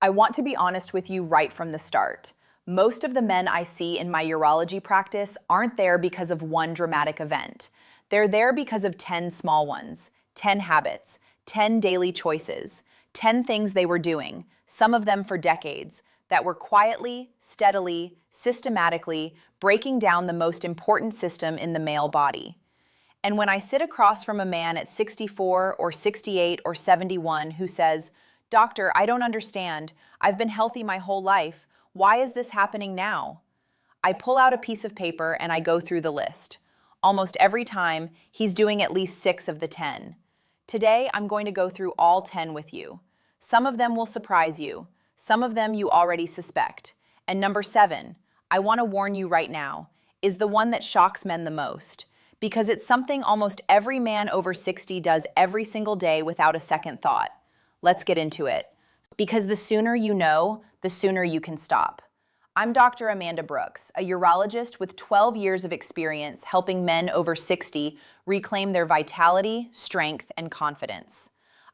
I want to be honest with you right from the start. Most of the men I see in my urology practice aren't there because of one dramatic event. They're there because of 10 small ones, 10 habits, 10 daily choices, 10 things they were doing, some of them for decades, that were quietly, steadily, systematically breaking down the most important system in the male body. And when I sit across from a man at 64 or 68 or 71 who says, "Doctor, I don't understand. I've been healthy my whole life. Why is this happening now?" I pull out a piece of paper and I go through the list. Almost every time, he's doing at least 6 of the 10. Today, I'm going to go through all 10 with you. Some of them will surprise you. Some of them you already suspect. And number 7, I want to warn you right now, is the one that shocks men the most. Because it's something almost every man over 60 does every single day without a second thought. Let's get into it. Because the sooner you know, the sooner you can stop. I'm Dr. Amanda Brooks, a urologist with 12 years of experience helping men over 60 reclaim their vitality, strength, and confidence.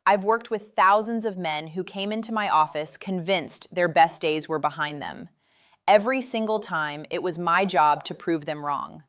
I've worked with thousands of men who came into my office convinced their best days were behind them. Every single time, it was my job to prove them wrong.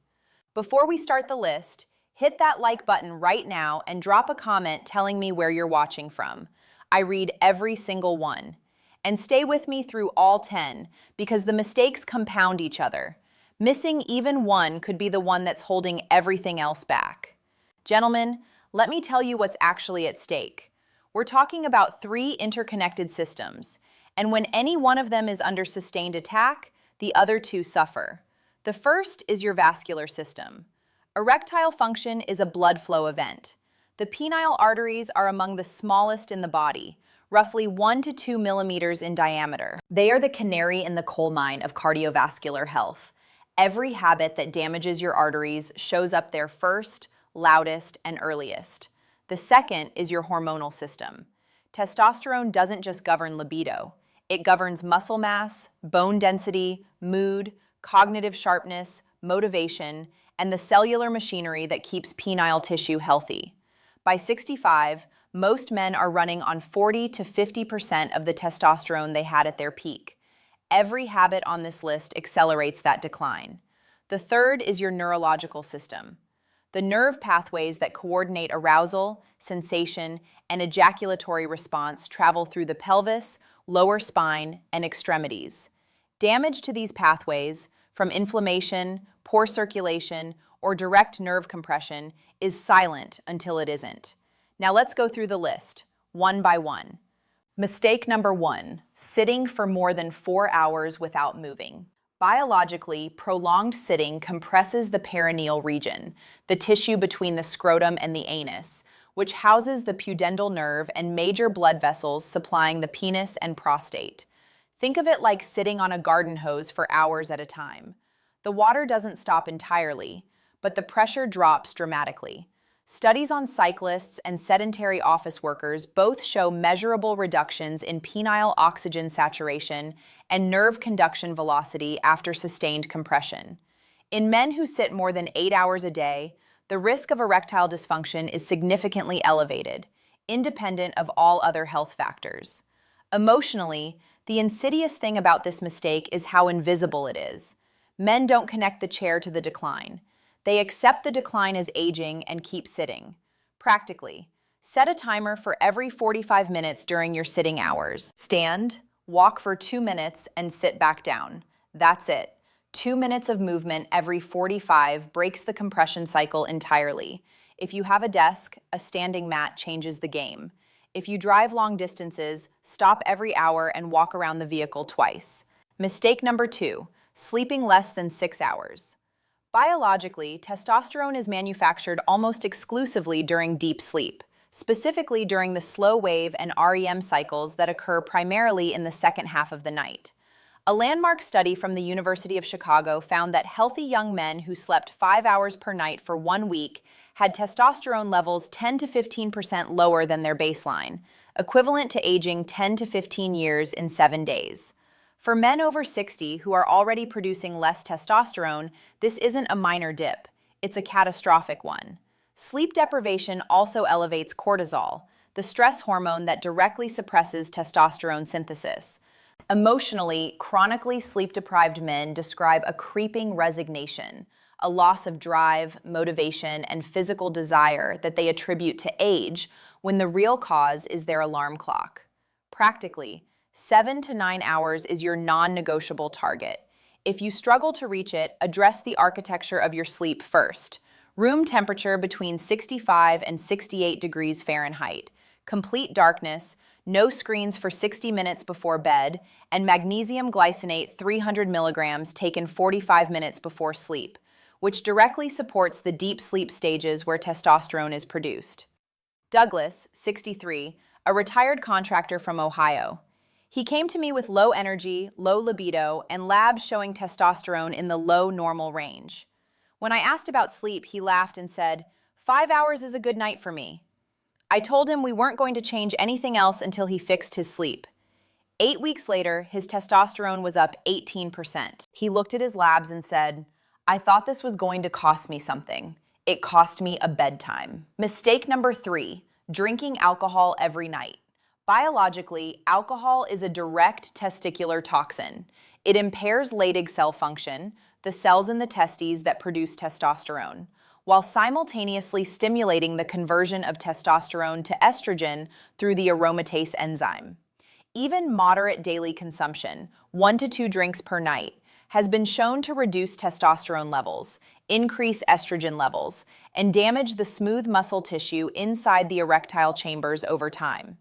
Before we start the list, hit that like button right now and drop a comment telling me where you're watching from. I read every single one. And stay with me through all 10, because the mistakes compound each other. Missing even one could be the one that's holding everything else back. Gentlemen, let me tell you what's actually at stake. We're talking about 3 interconnected systems, and when any one of them is under sustained attack, the other 2 suffer. The first is your vascular system. Erectile function is a blood flow event. The penile arteries are among the smallest in the body, roughly 1 to 2 millimeters in diameter. They are the canary in the coal mine of cardiovascular health. Every habit that damages your arteries shows up there first, loudest, and earliest. The second is your hormonal system. Testosterone doesn't just govern libido. It governs muscle mass, bone density, mood, cognitive sharpness, motivation, and the cellular machinery that keeps penile tissue healthy. By 65, most men are running on 40 to 50% of the testosterone they had at their peak. Every habit on this list accelerates that decline. The third is your neurological system. The nerve pathways that coordinate arousal, sensation, and ejaculatory response travel through the pelvis, lower spine, and extremities. Damage to these pathways, from inflammation, poor circulation, or direct nerve compression, is silent until it isn't. Now let's go through the list, one by one. Mistake number 1, sitting for more than 4 hours without moving. Biologically, prolonged sitting compresses the perineal region, the tissue between the scrotum and the anus, which houses the pudendal nerve and major blood vessels supplying the penis and prostate. Think of it like sitting on a garden hose for hours at a time. The water doesn't stop entirely, but the pressure drops dramatically. Studies on cyclists and sedentary office workers both show measurable reductions in penile oxygen saturation and nerve conduction velocity after sustained compression. In men who sit more than 8 hours a day, the risk of erectile dysfunction is significantly elevated, independent of all other health factors. Emotionally, the insidious thing about this mistake is how invisible it is. Men don't connect the chair to the decline. They accept the decline as aging and keep sitting. Practically, set a timer for every 45 minutes during your sitting hours. Stand, walk for 2 minutes, and sit back down. That's it. 2 minutes of movement every 45 breaks the compression cycle entirely. If you have a desk, a standing mat changes the game. If you drive long distances, stop every hour and walk around the vehicle twice. Mistake number 2, sleeping less than 6 hours. Biologically, testosterone is manufactured almost exclusively during deep sleep, specifically during the slow wave and REM cycles that occur primarily in the second half of the night. A landmark study from the University of Chicago found that healthy young men who slept 5 hours per night for 1 week had testosterone levels 10 to 15% lower than their baseline, equivalent to aging 10 to 15 years in 7 days. For men over 60 who are already producing less testosterone, this isn't a minor dip, it's a catastrophic one. Sleep deprivation also elevates cortisol, the stress hormone that directly suppresses testosterone synthesis. Emotionally, chronically sleep-deprived men describe a creeping resignation, a loss of drive, motivation, and physical desire that they attribute to age when the real cause is their alarm clock. Practically, 7 to 9 hours is your non-negotiable target. If you struggle to reach it, address the architecture of your sleep first. Room temperature between 65 and 68 degrees Fahrenheit, complete darkness, no screens for 60 minutes before bed, and magnesium glycinate 300 milligrams taken 45 minutes before sleep, which directly supports the deep sleep stages where testosterone is produced. Douglas, 63, a retired contractor from Ohio. He came to me with low energy, low libido, and labs showing testosterone in the low normal range. When I asked about sleep, he laughed and said, 5 hours is a good night for me. I told him we weren't going to change anything else until he fixed his sleep. 8 weeks later, his testosterone was up 18%. He looked at his labs and said, I thought this was going to cost me something. It cost me a bedtime. Mistake number 3, drinking alcohol every night. Biologically, alcohol is a direct testicular toxin. It impairs Leydig cell function, the cells in the testes that produce testosterone, while simultaneously stimulating the conversion of testosterone to estrogen through the aromatase enzyme. Even moderate daily consumption, 1 to 2 drinks per night, has been shown to reduce testosterone levels, increase estrogen levels, and damage the smooth muscle tissue inside the erectile chambers over time.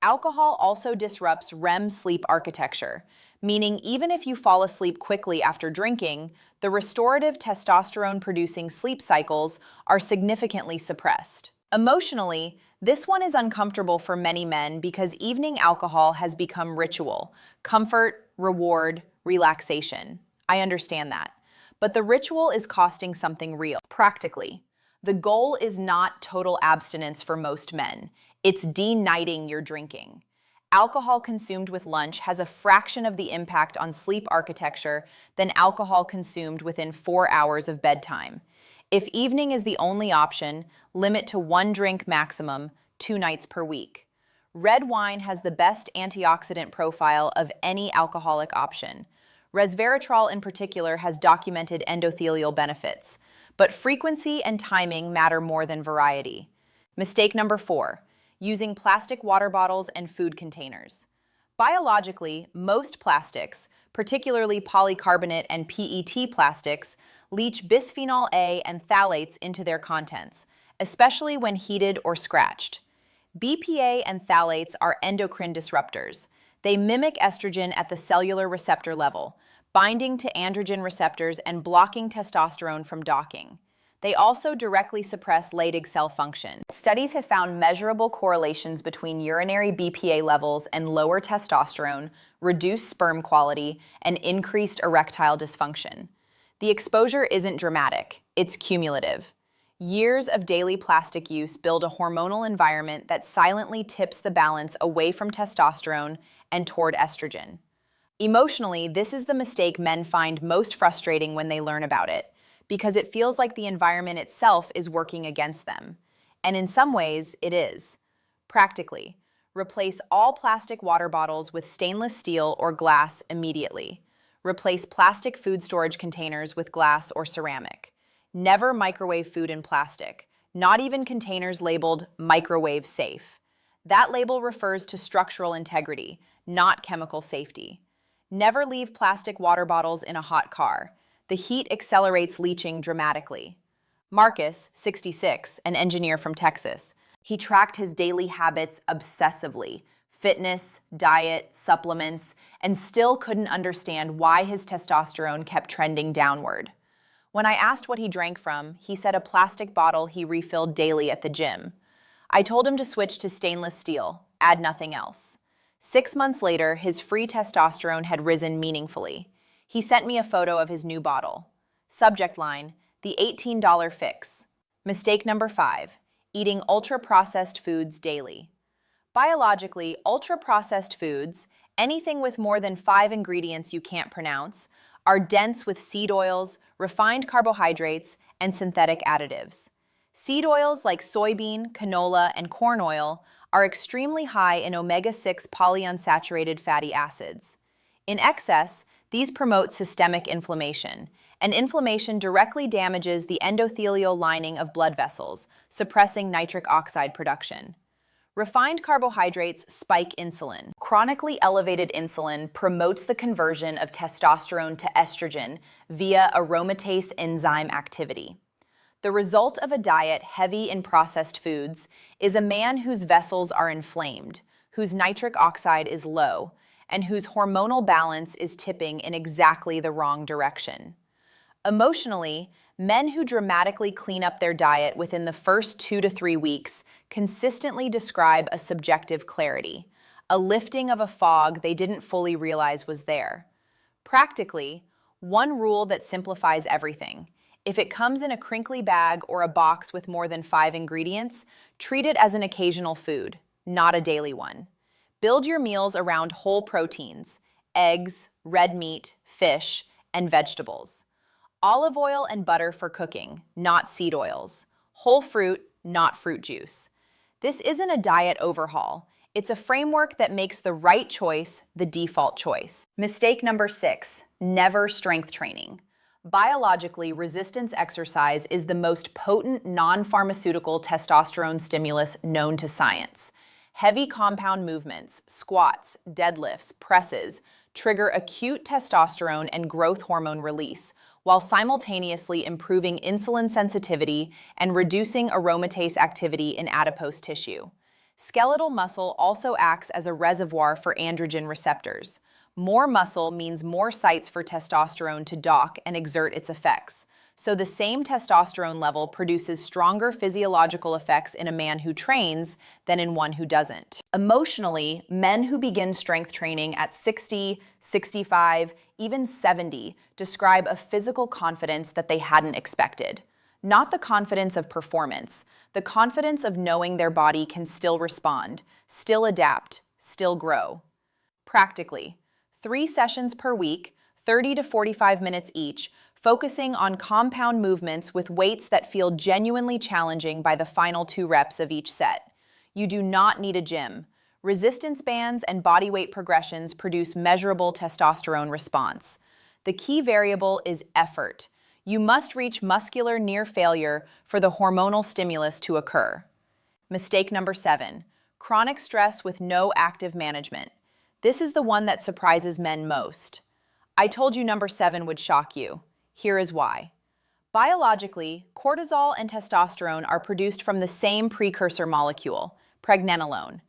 Alcohol also disrupts REM sleep architecture, meaning even if you fall asleep quickly after drinking, the restorative testosterone-producing sleep cycles are significantly suppressed. Emotionally, this one is uncomfortable for many men because evening alcohol has become ritual, comfort, reward, relaxation. I understand that. But the ritual is costing something real. Practically, the goal is not total abstinence for most men. It's de-nighting your drinking. Alcohol consumed with lunch has a fraction of the impact on sleep architecture than alcohol consumed within 4 hours of bedtime. If evening is the only option, limit to 1 drink maximum, 2 nights per week. Red wine has the best antioxidant profile of any alcoholic option. Resveratrol in particular has documented endothelial benefits, but frequency and timing matter more than variety. Mistake number 4, using plastic water bottles and food containers. Biologically, most plastics, particularly polycarbonate and PET plastics, leach bisphenol A and phthalates into their contents, especially when heated or scratched. BPA and phthalates are endocrine disruptors. They mimic estrogen at the cellular receptor level, binding to androgen receptors and blocking testosterone from docking. They also directly suppress Leydig cell function. Studies have found measurable correlations between urinary BPA levels and lower testosterone, reduced sperm quality, and increased erectile dysfunction. The exposure isn't dramatic, it's cumulative. Years of daily plastic use build a hormonal environment that silently tips the balance away from testosterone and toward estrogen. Emotionally, this is the mistake men find most frustrating when they learn about it, because it feels like the environment itself is working against them. And in some ways, it is. Practically, replace all plastic water bottles with stainless steel or glass immediately. Replace plastic food storage containers with glass or ceramic. Never microwave food in plastic, not even containers labeled microwave safe. That label refers to structural integrity, not chemical safety. Never leave plastic water bottles in a hot car. The heat accelerates leaching dramatically. Marcus, 66, an engineer from Texas. He tracked his daily habits obsessively, fitness, diet, supplements, and still couldn't understand why his testosterone kept trending downward. When I asked what he drank from, he said a plastic bottle he refilled daily at the gym. I told him to switch to stainless steel, add nothing else. 6 months later, his free testosterone had risen meaningfully. He sent me a photo of his new bottle. Subject line, the $18 fix. Mistake number 5, eating ultra-processed foods daily. Biologically, ultra-processed foods, anything with more than 5 ingredients you can't pronounce, are dense with seed oils, refined carbohydrates, and synthetic additives. Seed oils like soybean, canola, and corn oil are extremely high in omega-6 polyunsaturated fatty acids. In excess, these promote systemic inflammation, and inflammation directly damages the endothelial lining of blood vessels, suppressing nitric oxide production. Refined carbohydrates spike insulin. Chronically elevated insulin promotes the conversion of testosterone to estrogen via aromatase enzyme activity. The result of a diet heavy in processed foods is a man whose vessels are inflamed, whose nitric oxide is low, and whose hormonal balance is tipping in exactly the wrong direction. Emotionally, men who dramatically clean up their diet within the first 2 to 3 weeks consistently describe a subjective clarity, a lifting of a fog they didn't fully realize was there. Practically, one rule that simplifies everything. If it comes in a crinkly bag or a box with more than 5 ingredients, treat it as an occasional food, not a daily one. Build your meals around whole proteins, eggs, red meat, fish, and vegetables. Olive oil and butter for cooking, not seed oils. Whole fruit, not fruit juice. This isn't a diet overhaul. It's a framework that makes the right choice the default choice. Mistake number 6, never strength training. Biologically, resistance exercise is the most potent non-pharmaceutical testosterone stimulus known to science. Heavy compound movements, squats, deadlifts, presses, trigger acute testosterone and growth hormone release, while simultaneously improving insulin sensitivity and reducing aromatase activity in adipose tissue. Skeletal muscle also acts as a reservoir for androgen receptors. More muscle means more sites for testosterone to dock and exert its effects. So the same testosterone level produces stronger physiological effects in a man who trains than in one who doesn't. Emotionally, men who begin strength training at 60, 65, even 70 describe a physical confidence that they hadn't expected. Not the confidence of performance, the confidence of knowing their body can still respond, still adapt, still grow. Practically, 3 sessions per week, 30 to 45 minutes each, focusing on compound movements with weights that feel genuinely challenging by the final 2 reps of each set. You do not need a gym. Resistance bands and body weight progressions produce measurable testosterone response. The key variable is effort. You must reach muscular near failure for the hormonal stimulus to occur. Mistake number 7, chronic stress with no active management. This is the one that surprises men most. I told you number 7 would shock you. Here is why. Biologically, cortisol and testosterone are produced from the same precursor molecule, pregnenolone.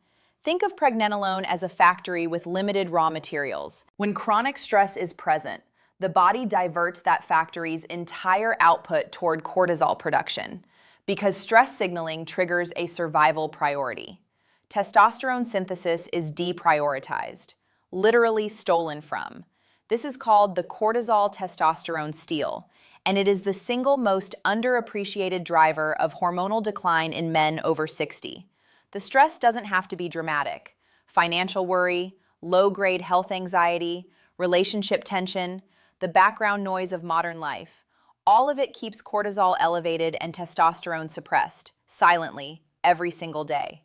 Think of pregnenolone as a factory with limited raw materials. When chronic stress is present, the body diverts that factory's entire output toward cortisol production, because stress signaling triggers a survival priority. Testosterone synthesis is deprioritized, literally stolen from. This is called the cortisol-testosterone steal, and it is the single most underappreciated driver of hormonal decline in men over 60. The stress doesn't have to be dramatic. Financial worry, low-grade health anxiety, relationship tension, the background noise of modern life, all of it keeps cortisol elevated and testosterone suppressed, silently, every single day.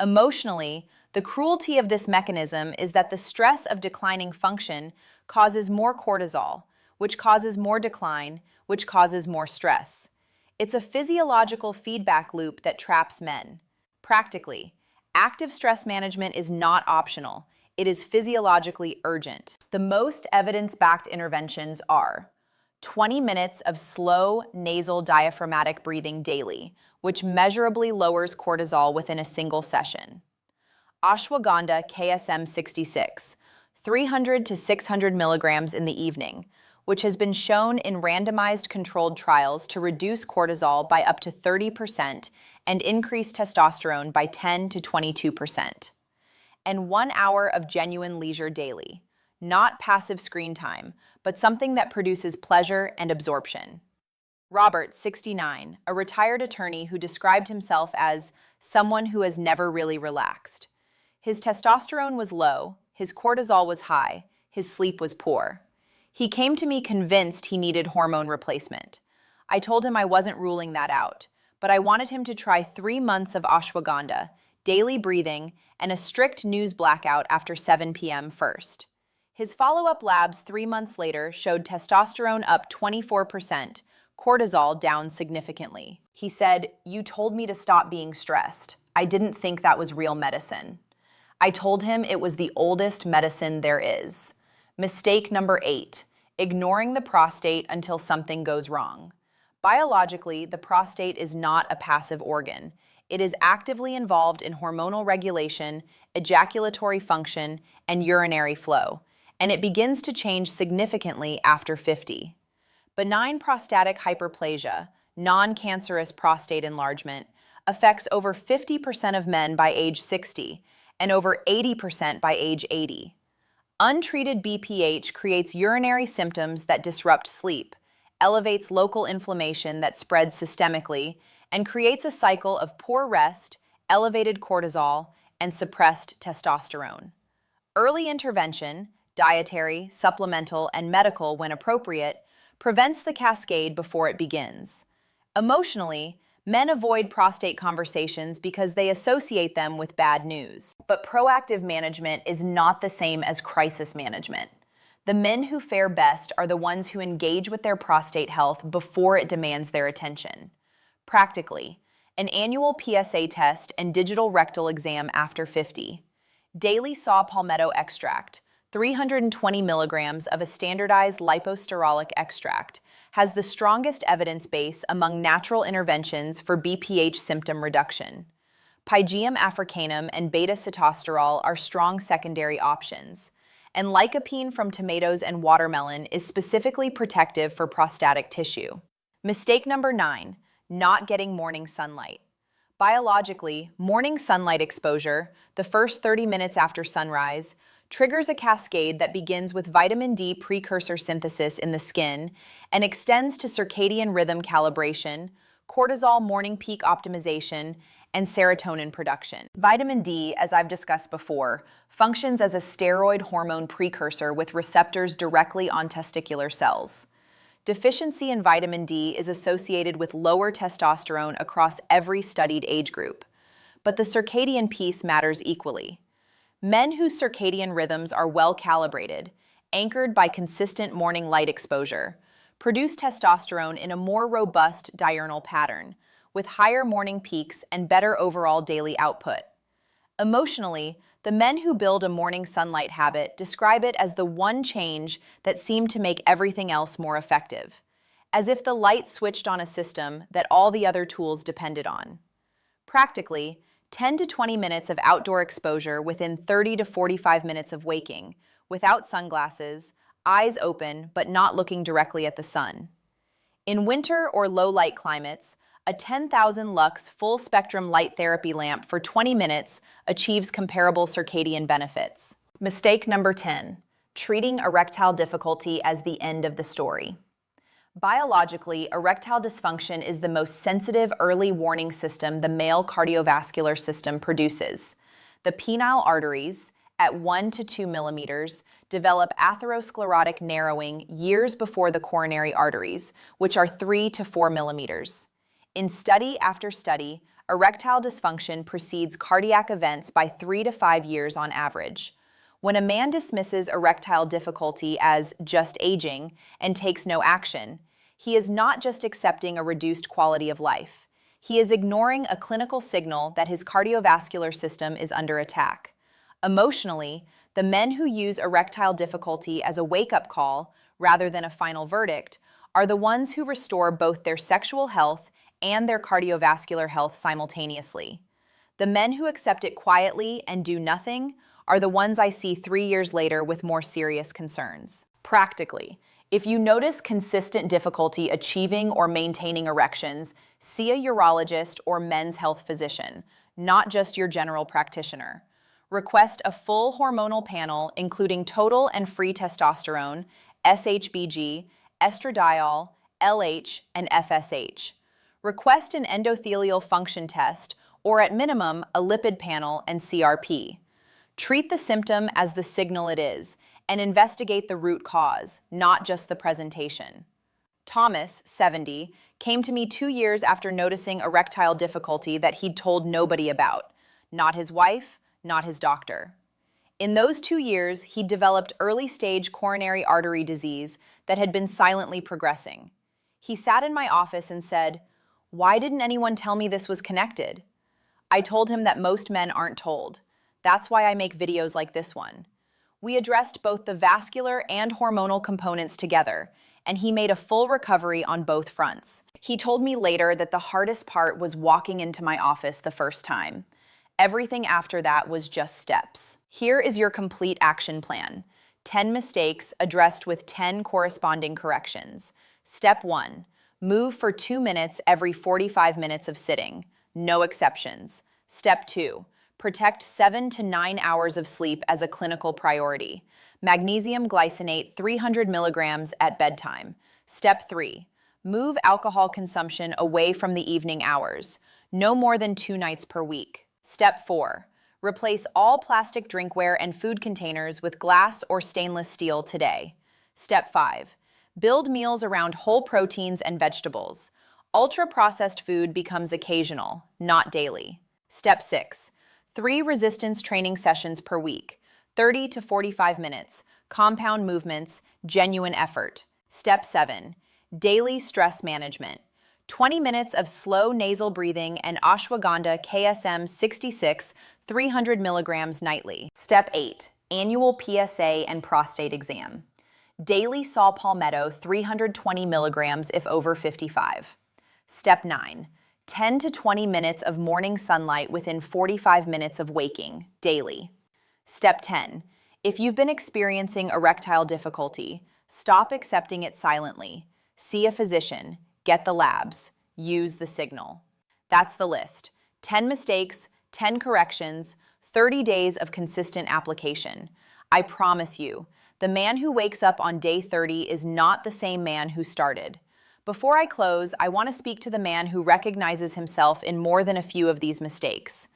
Emotionally, the cruelty of this mechanism is that the stress of declining function causes more cortisol, which causes more decline, which causes more stress. It's a physiological feedback loop that traps men. Practically, active stress management is not optional. It is physiologically urgent. The most evidence-backed interventions are 20 minutes of slow nasal diaphragmatic breathing daily, which measurably lowers cortisol within a single session. Ashwagandha KSM 66, 300 to 600 milligrams in the evening, which has been shown in randomized controlled trials to reduce cortisol by up to 30% and increase testosterone by 10 to 22%. And 1 hour of genuine leisure daily, not passive screen time, but something that produces pleasure and absorption. Robert, 69, a retired attorney who described himself as someone who has never really relaxed. His testosterone was low, his cortisol was high, his sleep was poor. He came to me convinced he needed hormone replacement. I told him I wasn't ruling that out, but I wanted him to try 3 months of ashwagandha, daily breathing, and a strict news blackout after 7 p.m. first. His follow-up labs 3 months later showed testosterone up 24%, cortisol down significantly. He said, "You told me to stop being stressed. I didn't think that was real medicine." I told him it was the oldest medicine there is. Mistake number 8, ignoring the prostate until something goes wrong. Biologically, the prostate is not a passive organ. It is actively involved in hormonal regulation, ejaculatory function, and urinary flow, and it begins to change significantly after 50. Benign prostatic hyperplasia, non-cancerous prostate enlargement, affects over 50% of men by age 60 and over 80% by age 80. Untreated BPH creates urinary symptoms that disrupt sleep, elevates local inflammation that spreads systemically, and creates a cycle of poor rest, elevated cortisol, and suppressed testosterone. Early intervention, dietary, supplemental, and medical when appropriate, prevents the cascade before it begins. Emotionally, men avoid prostate conversations because they associate them with bad news. But proactive management is not the same as crisis management. The men who fare best are the ones who engage with their prostate health before it demands their attention. Practically, an annual PSA test and digital rectal exam after 50. Daily saw palmetto extract, 320 milligrams of a standardized liposterolic extract, has the strongest evidence base among natural interventions for BPH symptom reduction. Pygeum africanum and beta-sitosterol are strong secondary options, and lycopene from tomatoes and watermelon is specifically protective for prostatic tissue. Mistake number 9, not getting morning sunlight. Biologically, morning sunlight exposure, the first 30 minutes after sunrise, triggers a cascade that begins with vitamin D precursor synthesis in the skin and extends to circadian rhythm calibration, cortisol morning peak optimization, and serotonin production. Vitamin D, as I've discussed before, functions as a steroid hormone precursor with receptors directly on testicular cells. Deficiency in vitamin D is associated with lower testosterone across every studied age group, but the circadian piece matters equally. Men whose circadian rhythms are well calibrated, anchored by consistent morning light exposure, produce testosterone in a more robust diurnal pattern, with higher morning peaks and better overall daily output. Emotionally, the men who build a morning sunlight habit describe it as the one change that seemed to make everything else more effective, as if the light switched on a system that all the other tools depended on. Practically, 10 to 20 minutes of outdoor exposure within 30 to 45 minutes of waking, without sunglasses, eyes open but not looking directly at the sun. In winter or low-light climates, a 10,000 lux full-spectrum light therapy lamp for 20 minutes achieves comparable circadian benefits. Mistake number 10, treating erectile difficulty as the end of the story. Biologically, erectile dysfunction is the most sensitive early warning system the male cardiovascular system produces. The penile arteries, at 1 to 2 millimeters, develop atherosclerotic narrowing years before the coronary arteries, which are 3 to 4 millimeters. In study after study, erectile dysfunction precedes cardiac events by 3 to 5 years on average. When a man dismisses erectile difficulty as just aging and takes no action, he is not just accepting a reduced quality of life. He is ignoring a clinical signal that his cardiovascular system is under attack. Emotionally, the men who use erectile difficulty as a wake-up call rather than a final verdict are the ones who restore both their sexual health and their cardiovascular health simultaneously. The men who accept it quietly and do nothing are the ones I see 3 years later with more serious concerns. Practically, if you notice consistent difficulty achieving or maintaining erections, see a urologist or men's health physician, not just your general practitioner. Request a full hormonal panel including total and free testosterone, SHBG, estradiol, LH, and FSH. Request an endothelial function test, or at minimum, a lipid panel and CRP. Treat the symptom as the signal it is, and investigate the root cause, not just the presentation. Thomas, 70, came to me 2 years after noticing erectile difficulty that he'd told nobody about. Not his wife, not his doctor. In those 2 years, he developed early-stage coronary artery disease that had been silently progressing. He sat in my office and said, "Why didn't anyone tell me this was connected?" I told him that most men aren't told. That's why I make videos like this one. We addressed both the vascular and hormonal components together, and he made a full recovery on both fronts. He told me later that the hardest part was walking into my office the first time. Everything after that was just steps. Here is your complete action plan. 10 mistakes addressed with 10 corresponding corrections. Step 1. Move for 2 minutes every 45 minutes of sitting. No exceptions. Step 2. Protect 7 to 9 hours of sleep as a clinical priority. Magnesium glycinate 300 milligrams at bedtime. Step 3. Move alcohol consumption away from the evening hours. No more than 2 nights per week. Step 4. Replace all plastic drinkware and food containers with glass or stainless steel today. Step 5. Build meals around whole proteins and vegetables. Ultra-processed food becomes occasional, not daily. Step 6. 3 resistance training sessions per week, 30 to 45 minutes, compound movements, genuine effort. Step 7. Daily stress management. 20 minutes of slow nasal breathing and ashwagandha KSM 66, 300 milligrams nightly. Step 8. Annual PSA and prostate exam. Daily saw palmetto 320 milligrams if over 55. Step 9. 10 to 20 minutes of morning sunlight within 45 minutes of waking, daily. Step 10. If you've been experiencing erectile difficulty, stop accepting it silently. See a physician, get the labs, use the signal. That's the list. 10 mistakes, 10 corrections, 30 days of consistent application. I promise you, the man who wakes up on day 30 is not the same man who started. Before I close, I want to speak to the man who recognizes himself in more than a few of these mistakes.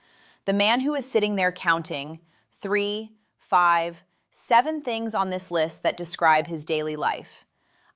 The man who is sitting there counting 3, 5, 7 things on this list that describe his daily life.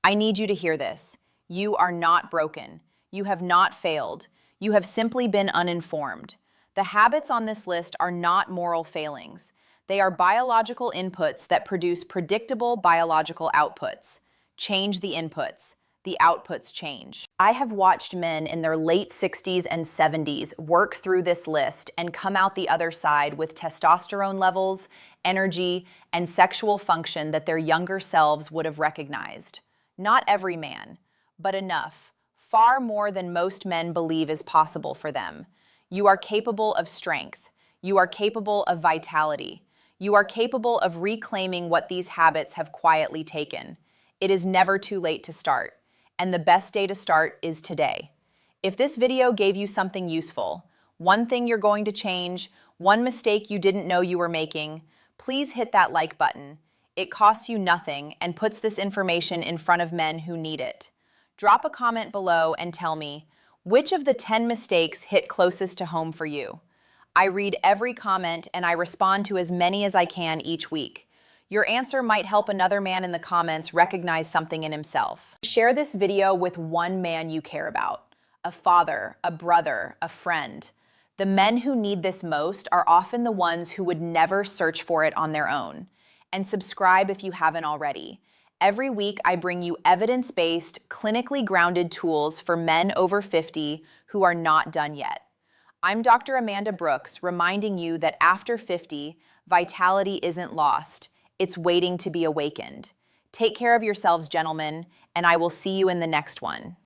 I need you to hear this. You are not broken. You have not failed. You have simply been uninformed. The habits on this list are not moral failings. They are biological inputs that produce predictable biological outputs. Change the inputs. The outputs change. I have watched men in their late 60s and 70s work through this list and come out the other side with testosterone levels, energy, and sexual function that their younger selves would have recognized. Not every man, but enough, far more than most men believe is possible for them. You are capable of strength. You are capable of vitality. You are capable of reclaiming what these habits have quietly taken. It is never too late to start. And the best day to start is today. If this video gave you something useful, one thing you're going to change, one mistake you didn't know you were making, please hit that like button. It costs you nothing and puts this information in front of men who need it. Drop a comment below and tell me, which of the 10 mistakes hit closest to home for you? I read every comment and I respond to as many as I can each week. Your answer might help another man in the comments recognize something in himself. Share this video with one man you care about. A father, a brother, a friend. The men who need this most are often the ones who would never search for it on their own. And subscribe if you haven't already. Every week I bring you evidence-based, clinically grounded tools for men over 50 who are not done yet. I'm Dr. Amanda Brooks, reminding you that after 50, vitality isn't lost. It's waiting to be awakened. Take care of yourselves, gentlemen, and I will see you in the next one.